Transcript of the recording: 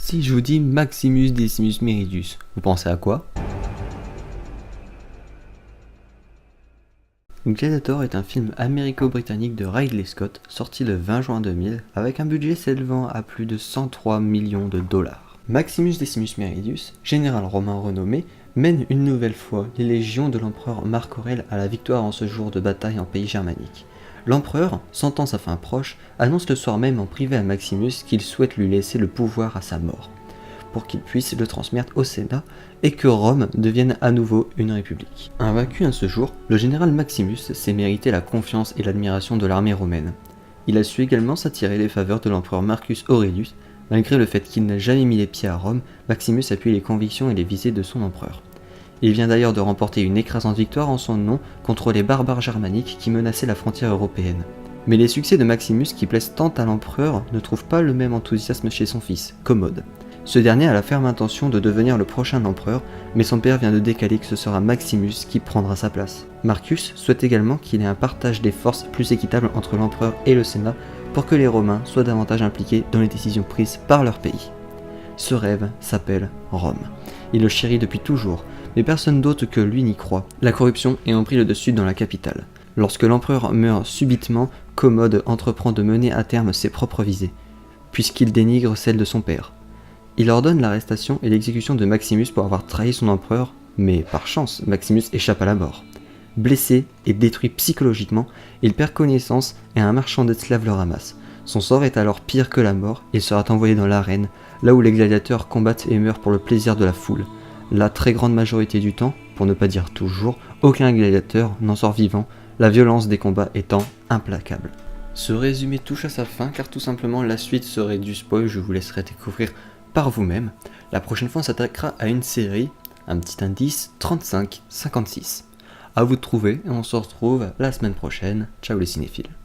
Si je vous dis Maximus Decimus Meridius, vous pensez à quoi? Gladiator est un film américo-britannique de Ridley Scott, sorti le 20 juin 2000, avec un budget s'élevant à plus de 103 millions de dollars. Maximus Decimus Meridius, général romain renommé, mène une nouvelle fois les légions de l'empereur Marc Aurèle à la victoire en ce jour de bataille en pays germanique. L'empereur, sentant sa fin proche, annonce le soir même en privé à Maximus qu'il souhaite lui laisser le pouvoir à sa mort, pour qu'il puisse le transmettre au Sénat et que Rome devienne à nouveau une république. Invaincu à ce jour, le général Maximus s'est mérité la confiance et l'admiration de l'armée romaine. Il a su également s'attirer les faveurs de l'empereur Marcus Aurelius. Malgré le fait qu'il n'a jamais mis les pieds à Rome, Maximus appuie les convictions et les visées de son empereur. Il vient d'ailleurs de remporter une écrasante victoire en son nom contre les barbares germaniques qui menaçaient la frontière européenne. Mais les succès de Maximus qui plaisent tant à l'empereur ne trouvent pas le même enthousiasme chez son fils, Commode. Ce dernier a la ferme intention de devenir le prochain empereur, mais son père vient de décaler que ce sera Maximus qui prendra sa place. Marcus souhaite également qu'il y ait un partage des forces plus équitable entre l'empereur et le Sénat pour que les Romains soient davantage impliqués dans les décisions prises par leur pays. Ce rêve s'appelle Rome. Il le chérit depuis toujours, mais personne d'autre que lui n'y croit, la corruption ayant pris le dessus dans la capitale. Lorsque l'empereur meurt subitement, Commode entreprend de mener à terme ses propres visées, puisqu'il dénigre celles de son père. Il ordonne l'arrestation et l'exécution de Maximus pour avoir trahi son empereur, mais par chance, Maximus échappe à la mort. Blessé et détruit psychologiquement, il perd connaissance et un marchand d'esclaves le ramasse. Son sort est alors pire que la mort, il sera envoyé dans l'arène, là où les gladiateurs combattent et meurent pour le plaisir de la foule. La très grande majorité du temps, pour ne pas dire toujours, aucun gladiateur n'en sort vivant, la violence des combats étant implacable. Ce résumé touche à sa fin car tout simplement la suite serait du spoil, je vous laisserai découvrir par vous-même. La prochaine fois on s'attaquera à une série, un petit indice, 35-56. À vous de trouver et on se retrouve la semaine prochaine. Ciao les cinéphiles.